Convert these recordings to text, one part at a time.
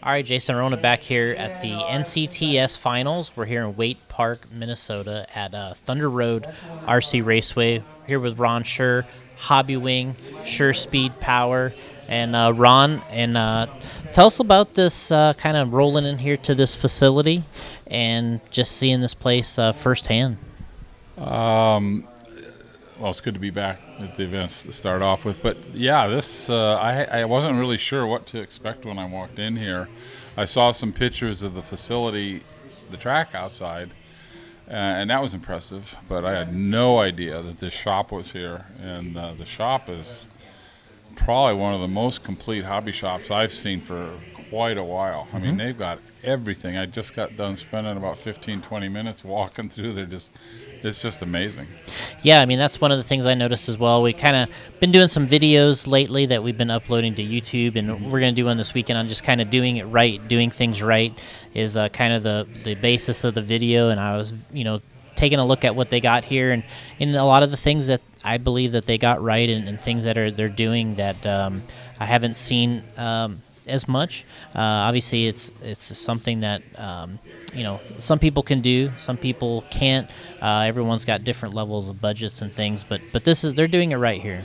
All right, Jason Ruona back here at the NCTS Finals. We're here in Waite Park, Minnesota at Thunder Road RC Raceway. Here with Ron Schuur, Hobbywing, Schuurpseed Power, and Ron. And tell us about this kind of rolling in here to this facility and just seeing this place firsthand. Well, it's good to be back at the events to start off with. But yeah, this I wasn't really sure what to expect when I walked in here. I saw some pictures of the facility, the track outside, and that was impressive. But I had no idea that this shop was here, and the shop is probably one of the most complete hobby shops I've seen for quite a while. I mean, they've got everything. I just got done spending about 15, 20 minutes walking through. It's just amazing. Yeah, I mean, that's one of the things I noticed as well. We kind of been doing some videos lately that we've been uploading to YouTube, and we're going to do one this weekend on just kind of doing it right, doing things right is kind of the basis of the video. And I was, taking a look at what they got here and a lot of the things that I believe that they got right and things that they're doing that I haven't seen as much. Obviously, it's something that some people can do, some people can't. Everyone's got different levels of budgets and things, but they're doing it right here.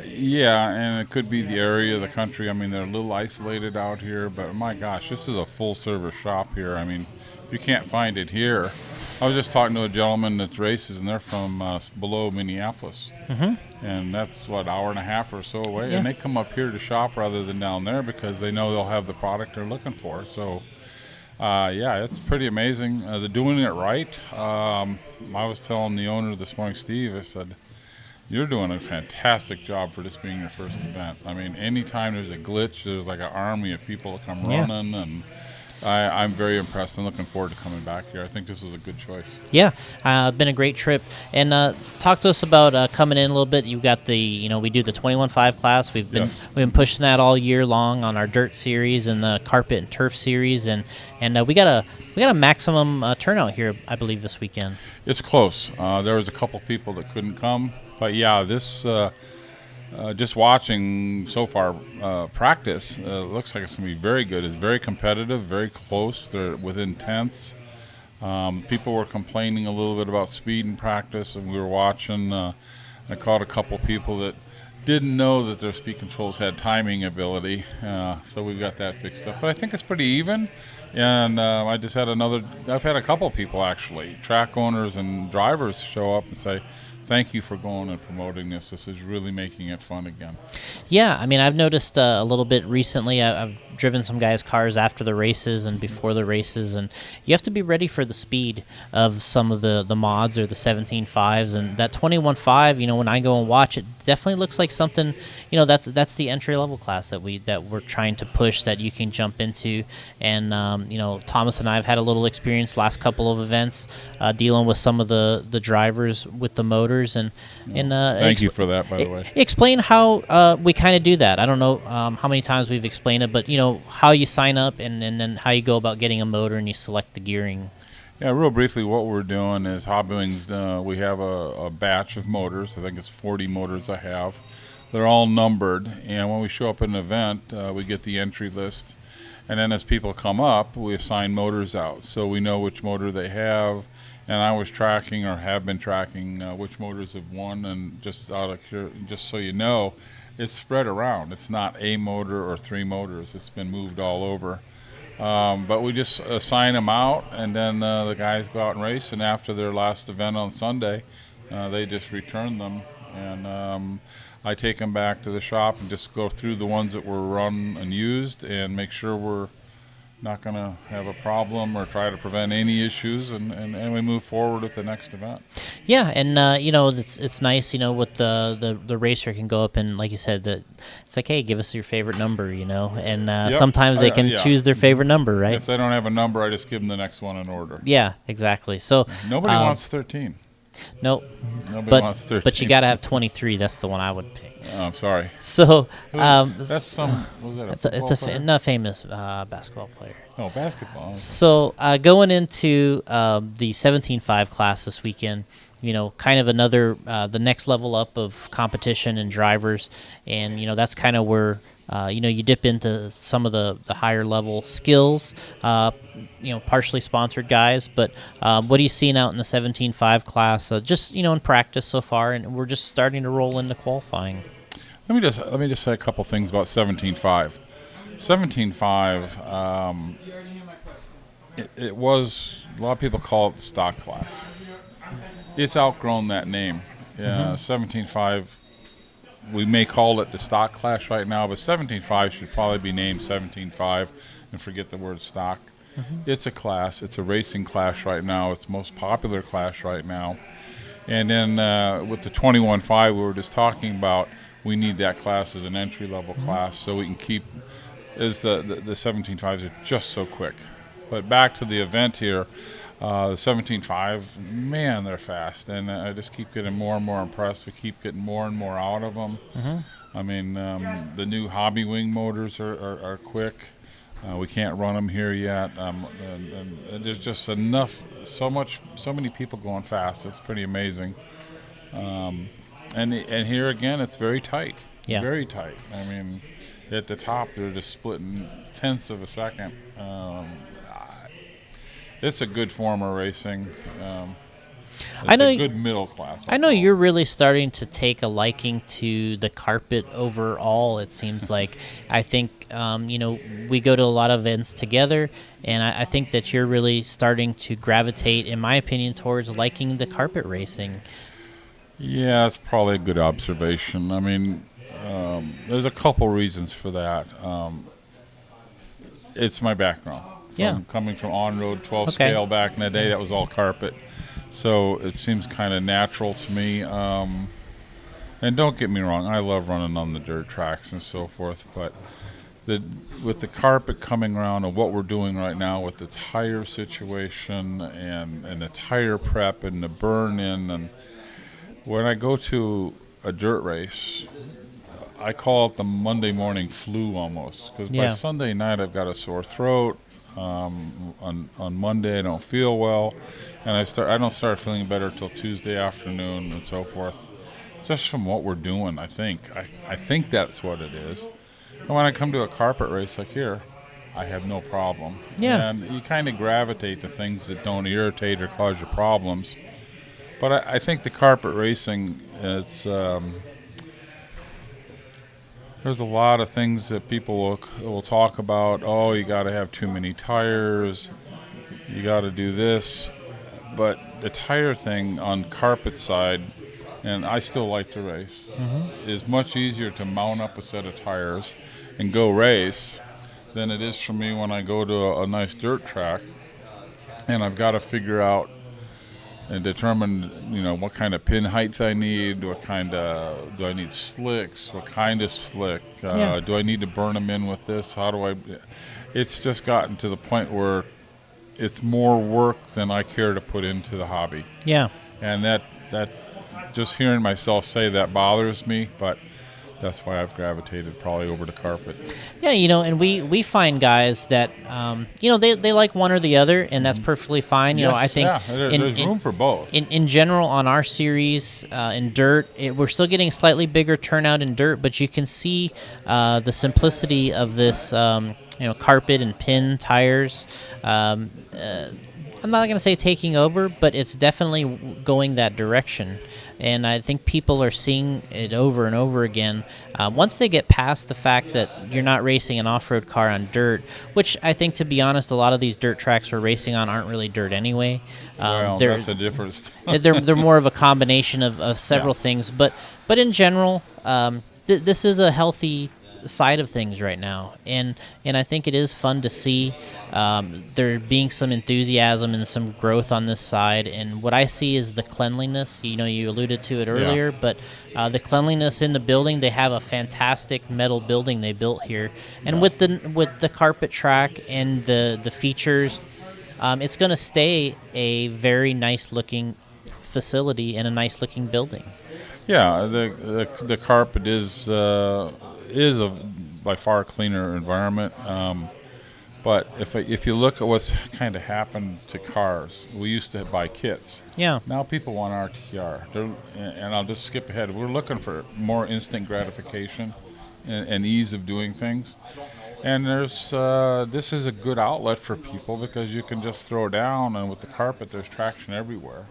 Yeah, and it could be the area of the country. I mean, they're a little isolated out here, but my gosh, this is a full-service shop here. I mean, you can't find it here. I was just talking to a gentleman that races, and they're from below Minneapolis, and that's what, hour and a half or so away. Yeah. And they come up here to shop rather than down there because they know they'll have the product they're looking for. So, yeah, it's pretty amazing. They're doing it right. I was telling the owner this morning, Steve, I said, "You're doing a fantastic job for this being your first event. I mean, anytime there's a glitch, there's like an army of people that come running, and I'm very impressed. I'm looking forward to coming back here. I think this is a good choice." Yeah, been a great trip. And talk to us about coming in a little bit. You've got we do the 21.5 class. We've been pushing that all year long on our dirt series and the carpet and turf series, and we got a maximum turnout here, I believe, this weekend. It's close. There was a couple people that couldn't come, but yeah, this. Just watching so far practice, looks like it's going to be very good. It's very competitive, very close. They're within tenths. People were complaining a little bit about speed in practice, and we were watching. I caught a couple people that didn't know that their speed controls had timing ability, so we've got that fixed up. But I think it's pretty even. And I've had a couple people actually, track owners and drivers, show up and say, "Thank you for going and promoting this. This is really making it fun again." Yeah, I mean, I've noticed a little bit recently. I've driven some guys' cars after the races and before the races, and you have to be ready for the speed of some of the mods or the 17.5s. And that 21.5, when I go and watch it, definitely looks like something, that's the entry-level class that we're trying to push, that you can jump into. And, Thomas and I have had a little experience last couple of events dealing with some of the drivers with the motors. And Thank you for that, by the way. Explain how we kind of do that. I don't know how many times we've explained it, but how you sign up and then how you go about getting a motor and you select the gearing. Yeah, real briefly, what we're doing is Hobbywing's. We have a batch of motors. I think it's 40 motors I have. They're all numbered, and when we show up at an event, we get the entry list. And then as people come up, we assign motors out, so we know which motor they have. And I was tracking, or have been tracking, which motors have won. And just so you know, it's spread around. It's not a motor or three motors. It's been moved all over. But we just assign them out, and then the guys go out and race. And after their last event on Sunday, they just return them. And I take them back to the shop and just go through the ones that were run and used and make sure we're not going to have a problem or try to prevent any issues, and we move forward with the next event. Yeah, and it's nice, with the racer can go up and, like you said, it's like, hey, give us your favorite number, and sometimes they can choose their favorite number, right? If they don't have a number, I just give them the next one in order. Yeah, exactly. So nobody wants 13. Nope. Nobody wants 13. But you got to have 23. That's the one I would pick. Oh, I'm sorry. So that's some. Was that a famous basketball player. Oh, basketball. So going into the 17.5 class this weekend, kind of another the next level up of competition and drivers, and that's kind of where you dip into some of the higher level skills. Partially sponsored guys, but what are you seeing out in the 17.5 class? Just in practice so far, and we're just starting to roll into qualifying. Let me just say a couple things about 17.5. 17.5. It was, a lot of people call it the stock class. It's outgrown that name. 17.5, we may call it the stock class right now, but 17.5 should probably be named 17.5 and forget the word stock. It's a class. It's a racing class right now. It's the most popular class right now. And then with the 21.5 we were just talking about, we need that class as an entry-level class so we can keep, as the 17.5s are just so quick. But back to the event here, the 17.5, man, they're fast. And I just keep getting more and more impressed. We keep getting more and more out of them. I mean, the new Hobbywing motors are quick. We can't run them here yet. And there's just so many people going fast. It's pretty amazing. And here again, it's very tight. Yeah. Very tight. I mean, at the top, they're just splitting tenths of a second. It's a good form of racing. It's a good middle class. I know you're really starting to take a liking to the carpet overall, it seems like. I think, we go to a lot of events together, and I think that you're really starting to gravitate, in my opinion, towards liking the carpet racing. Yeah, that's probably a good observation. I mean, there's a couple reasons for that. It's my background. Coming from on-road 12 scale back in the day, that was all carpet. So it seems kind of natural to me. And don't get me wrong, I love running on the dirt tracks and so forth. But with the carpet coming around and what we're doing right now with the tire situation and the tire prep and the burn-in, and when I go to a dirt race, I call it the Monday morning flu almost. Because by Sunday night, I've got a sore throat. On Monday I don't feel well, and I don't start feeling better until Tuesday afternoon and so forth. Just from what we're doing, I think that's what it is. And when I come to a carpet race like here, I have no problem. Yeah. And you kind of gravitate to things that don't irritate or cause you problems. But I think the carpet racing, it's there's a lot of things that people will talk about. Oh, you got to have too many tires. You got to do this. But the tire thing on carpet side, and I still like to race, is much easier to mount up a set of tires and go race than it is for me when I go to a nice dirt track and I've got to figure out and determine, what kind of pin height I need, do I need slicks, what kind of slick, do I need to burn them in with this, it's just gotten to the point where it's more work than I care to put into the hobby. Yeah. And that just hearing myself say that bothers me, but that's why I've gravitated probably over to carpet. Yeah, and we find guys that, they like one or the other, and that's perfectly fine. Yes, I think there's room for both. In general, on our series in dirt, we're still getting slightly bigger turnout in dirt, but you can see the simplicity of this, carpet and pin tires. I'm not going to say taking over, but it's definitely going that direction. And I think people are seeing it over and over again. Once they get past the fact that you're not racing an off-road car on dirt, which I think, to be honest, a lot of these dirt tracks we're racing on aren't really dirt anyway. That's a difference. they're more of a combination of several things. But in general, this is a healthy side of things right now, and I think it is fun to see there being some enthusiasm and some growth on this side. And what I see is the cleanliness. You alluded to it earlier, but the cleanliness in the building. They have a fantastic metal building they built here, and with the carpet track and the features, it's going to stay a very nice looking facility and a nice looking building. Yeah, the carpet is a by far cleaner environment. But if you look at what's kind of happened to cars, we used to buy kits. Yeah. Now people want RTR. And I'll just skip ahead. We're looking for more instant gratification and ease of doing things. And this is a good outlet for people because you can just throw down, and with the carpet, there's traction everywhere.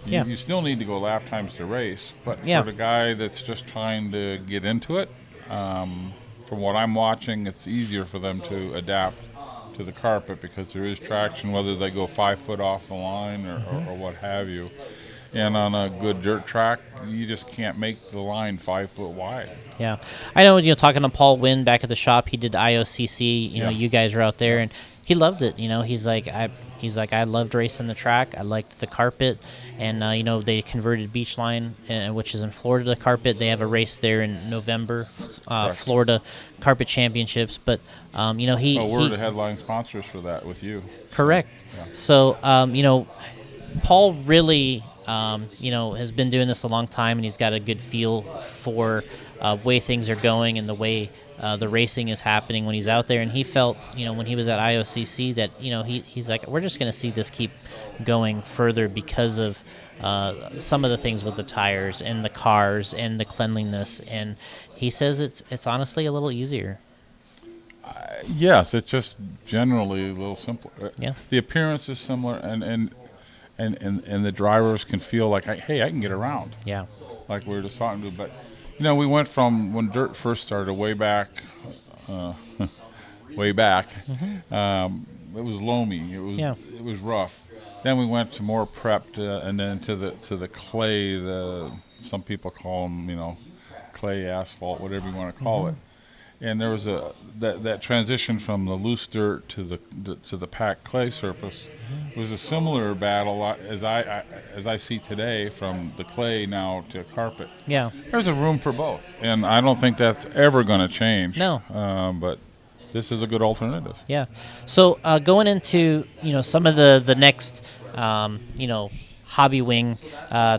Yeah. You still need to go lap times to race, but Yeah. for the guy that's just trying to get into it, from what I'm watching, it's easier for them to adapt to the carpet because there is traction, whether they go 5 foot off the line or what have you. And on a good dirt track, you just can't make the line 5 foot wide. Yeah, I know. Talking to Paul Wynn back at the shop, he did IOCC. Yeah. You guys were out there, and he loved it. He's like, I loved racing the track. I liked the carpet, and they converted Beachline, which is in Florida, to carpet. They have a race there in November, Florida Carpet Championships. But we're the headline sponsors for that with you. Correct. Yeah. So Paul really. Has been doing this a long time, and he's got a good feel for way things are going and the way the racing is happening when he's out there. And he felt, when he was at IOCC, that he's like, we're just going to see this keep going further because of some of the things with the tires and the cars and the cleanliness. And he says it's honestly a little easier. Yes, it's just generally a little simpler. Yeah. The appearance is similar, and the drivers can feel like, hey, I can get around. Yeah. Like we were just talking to. But, we went from when dirt first started way back, it was loamy. It was rough. Then we went to more prepped, and then to the clay. Some people call them, clay asphalt, whatever you want to call it. And there was that transition from the loose dirt to the packed clay surface was a similar battle as I see today, from the clay now to carpet. Yeah. There's a room for both, and I don't think that's ever going to change. No. But this is a good alternative. Yeah. So going into some of the next Hobbywing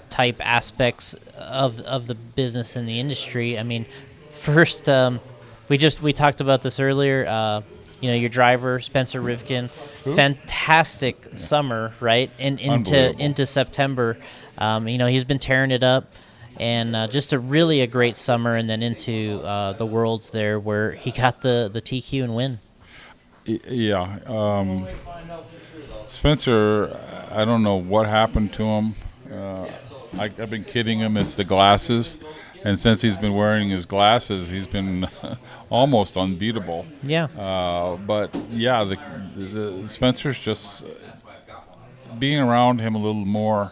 type aspects of the business and the industry. I mean, first. We talked about this earlier. Your driver Spencer Rivkin, fantastic summer, right? And into September, he's been tearing it up, and just a great summer, and then into the Worlds there where he got the TQ and win. Yeah, Spencer, I don't know what happened to him. I've been kidding him. It's the glasses. And since he's been wearing his glasses, he's been almost unbeatable. Yeah. But yeah, the Spencer's just being around him a little more.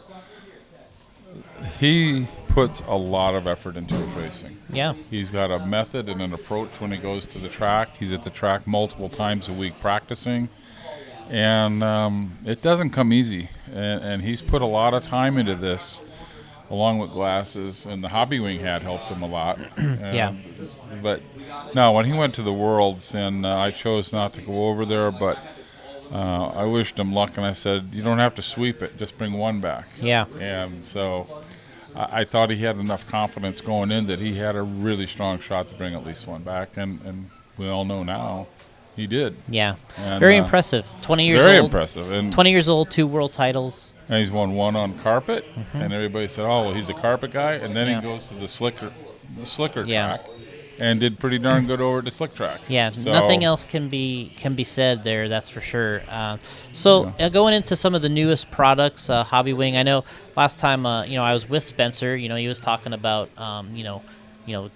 He puts a lot of effort into his racing. Yeah. He's got a method and an approach when he goes to the track. He's at the track multiple times a week practicing. And it doesn't come easy. And he's put a lot of time into this, along with glasses, and the Hobbywing hat helped him a lot. Yeah. But no, when he went to the Worlds, and I chose not to go over there, but I wished him luck, and I said, you don't have to sweep it, just bring one back. Yeah. And so I thought he had enough confidence going in that he had a really strong shot to bring at least one back, and we all know now he did. Yeah. And, very impressive. 20 years very old. Very impressive. And 20 years old, 2 world titles. And he's won 1 on carpet, and everybody said, "Oh, well, he's a carpet guy." And then he goes to the slicker track, and did pretty darn good over at the slick track. Yeah, so, nothing else can be said there. That's for sure. Going into some of the newest products, Hobbywing. I know last time, I was with Spencer. He was talking about,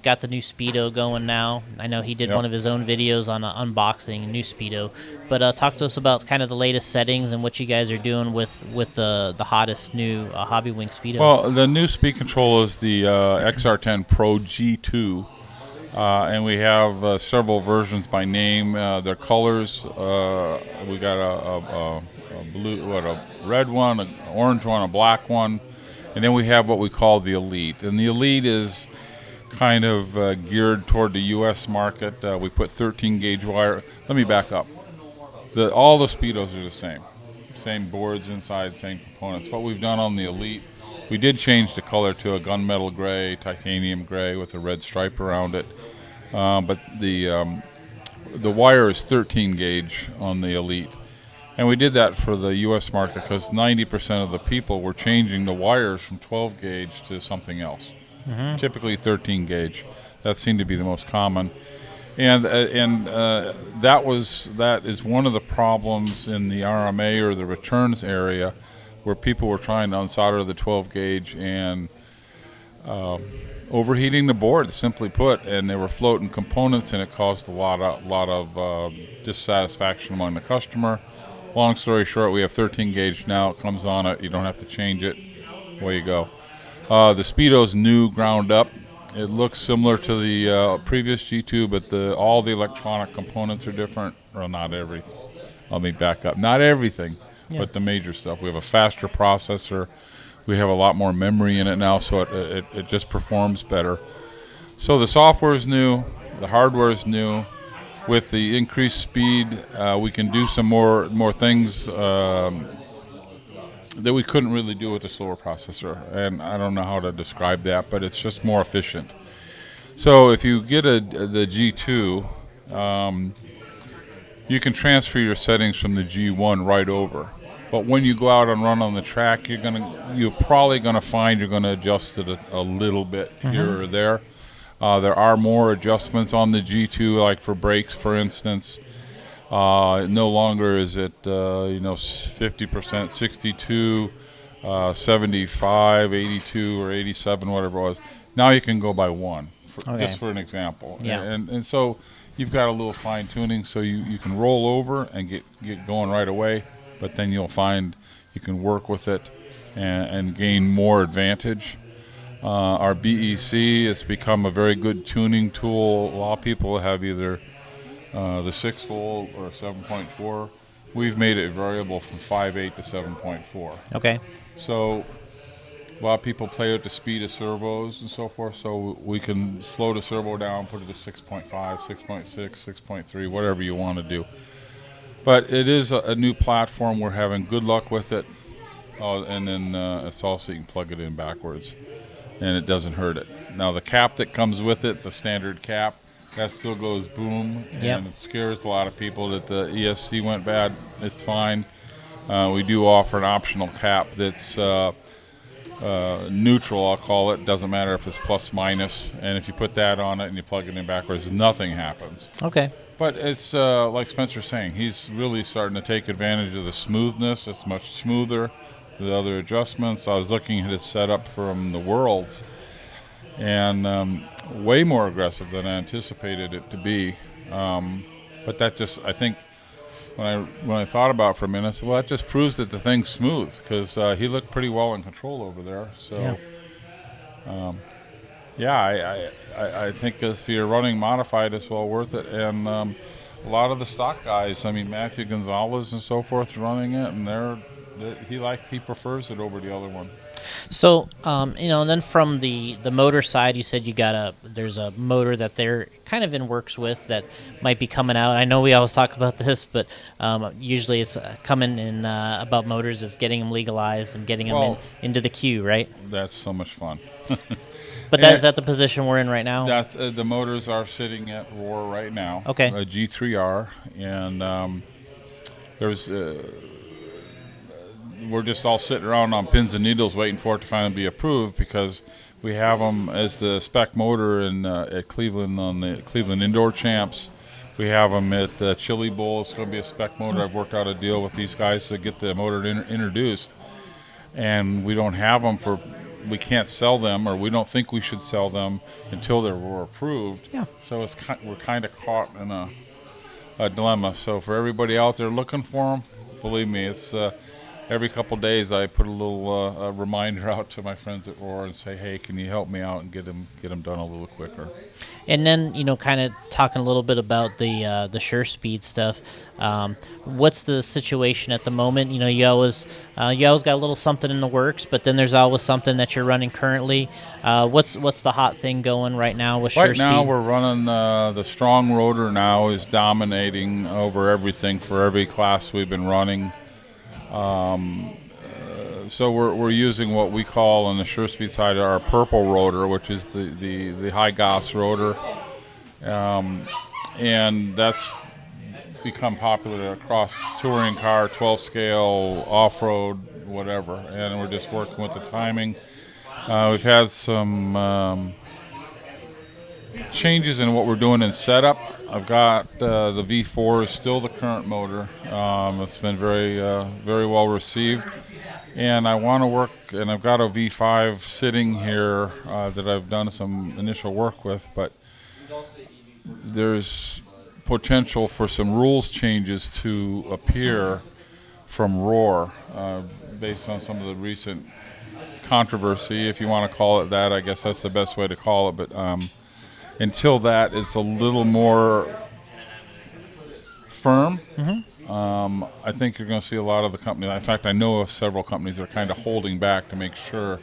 got the new Speedo going now. I know he did one of his own videos on unboxing new Speedo. But talk to us about kind of the latest settings and what you guys are doing with the hottest new Hobbywing Speedo. Well, the new speed control is the XR10 Pro G2. And we have several versions by name. Their colors, we got a blue, a red one, an orange one, a black one. And then we have what we call the Elite. And the Elite is kind of geared toward the U.S. market. We put 13 gauge wire. Let me back up. All the Speedos are the same boards inside, same components. What we've done on the Elite, we did change the color to a gunmetal gray, titanium gray with a red stripe around it. But the wire is 13 gauge on the Elite. And we did that for the U.S. market because 90% of the people were changing the wires from 12 gauge to something else. Typically 13 gauge. That seemed to be the most common. And that is one of the problems in the RMA or the returns area, where people were trying to unsolder the 12 gauge and overheating the board, simply put, and they were floating components, and it caused a lot of dissatisfaction among the customer. Long story short, we have 13 gauge now. It comes on it. You don't have to change it. Away you go. The Speedo's new, ground up. It looks similar to the previous G2, but all the electronic components are different. Well, not every. Let me back up. Not everything, but the major stuff. We have a faster processor. We have a lot more memory in it now, so it just performs better. So the software is new. The hardware is new. With the increased speed, we can do some more things that we couldn't really do with the slower processor. And I don't know how to describe that, but it's just more efficient. So if you get the G2, you can transfer your settings from the G1 right over. But when you go out and run on the track, you're probably gonna find you're gonna adjust it a little bit here or there. There are more adjustments on the G2, like for brakes, for instance. No longer is it 50%, 62, 75, 82, or 87, whatever it was. Now you can go by one, just for an example. Yeah. And so you've got a little fine tuning, so you can roll over and get going right away. But then you'll find you can work with it and gain more advantage. Our BEC has become a very good tuning tool. A lot of people have either the 6-volt or 7.4. We've made it variable from 5.8 to 7.4. Okay. So a lot of people play with the speed of servos and so forth, so we can slow the servo down, put it to 6.5, 6.6, 6.3, whatever you want to do. But it is a new platform. We're having good luck with it. And then it's also you can plug it in backwards, and it doesn't hurt it. Now the cap that comes with it, the standard cap, that still goes boom, and it scares a lot of people that the ESC went bad. It's fine. We do offer an optional cap that's neutral, I'll call it. Doesn't matter if it's plus minus, and if you put that on it and you plug it in backwards, nothing happens. Okay. But it's like Spencer's saying, he's really starting to take advantage of the smoothness. It's much smoother. The other adjustments, I was looking at his setup from the Worlds, and way more aggressive than I anticipated it to be. But that just, I think, when I thought about it for a minute, I said, well, that just proves that the thing's smooth, because he looked pretty well in control over there. So, I think if you're running modified, it's well worth it. And a lot of the stock guys, I mean, Matthew Gonzalez and so forth, running it, and he prefers it over the other one. So, and then from the motor side, you said there's a motor that they're kind of in works with that might be coming out. I know we always talk about this, but usually it's coming in about motors is getting them legalized and getting them into the queue, right? That's so much fun. But is that the position we're in right now? That's, the motors are sitting at Roar right now. Okay. A G3R, and there's... we're just all sitting around on pins and needles waiting for it to finally be approved, because we have them as the spec motor at Cleveland on the Cleveland Indoor Champs. We have them at the Chili Bowl. It's going to be a spec motor. I've worked out a deal with these guys to get the motor introduced, and we don't have them we can't sell them, or we don't think we should sell them until they're approved. Yeah. So we're kind of caught in a dilemma. So for everybody out there looking for them, believe me, it's every couple of days I put a little reminder out to my friends at Roar and say, hey, can you help me out and get them done a little quicker. And then, kind of talking a little bit about the Schuurpseed stuff. What's the situation at the moment? You always got a little something in the works, but then there's always something that you're running currently. What's the hot thing going right now with Schuurpseed? Right now we're running the strong rotor. Now is dominating over everything for every class we've been running. So we're using what we call on the Schuurpseed side our purple rotor, which is the high Gauss rotor, and that's become popular across touring car, 12 scale, off road, whatever. And we're just working with the timing. We've had some changes in what we're doing in setup. I've got the V4 is still the current motor. It's been very well received, and I want to work. And I've got a V5 sitting here that I've done some initial work with, but there's potential for some rules changes to appear from Roar, based on some of the recent controversy, if you want to call it that. I guess that's the best way to call it. But until that is a little more firm, I think you're going to see a lot of the companies. In fact, I know of several companies that are kind of holding back to make sure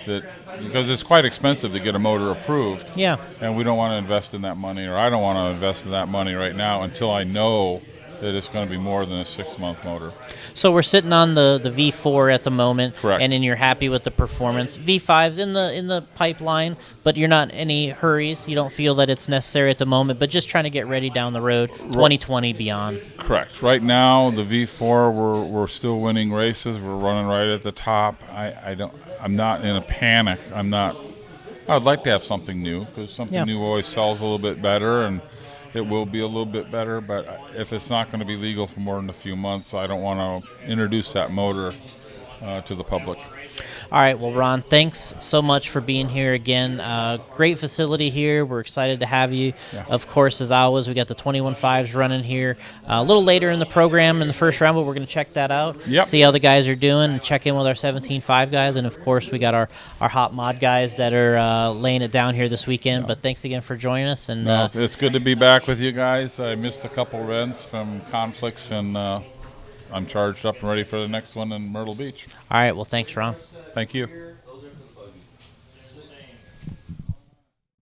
that, because it's quite expensive to get a motor approved. Yeah. And we don't want to invest in that money, or I don't want to invest in that money right now until I know that it's going to be more than a 6-month motor. So we're sitting on the V4 at the moment. Correct. And then you're happy with the performance. V5's in the pipeline, but you're not in any hurries. You don't feel that it's necessary at the moment, but just trying to get ready down the road, 2020 beyond. Correct. Right now, the V4, we're still winning races. We're running right at the top. I'm not in a panic. I'd like to have something new, because something new always sells a little bit better, and it will be a little bit better. But if it's not going to be legal for more than a few months, I don't want to introduce that motor to the public. All right, well, Ron, thanks so much for being here again. Great facility here. We're excited to have you. Yeah. Of course, as always, we got the 21.5s running here a little later in the program in the first round, but we're going to check that out, see how the guys are doing, and check in with our 17.5 guys. And, of course, we got our hot mod guys that are laying it down here this weekend. But thanks again for joining us. And it's good to be back with you guys. I missed a couple events from conflicts, and I'm charged up and ready for the next one in Myrtle Beach. all right, well, thanks, Ron. Thank you.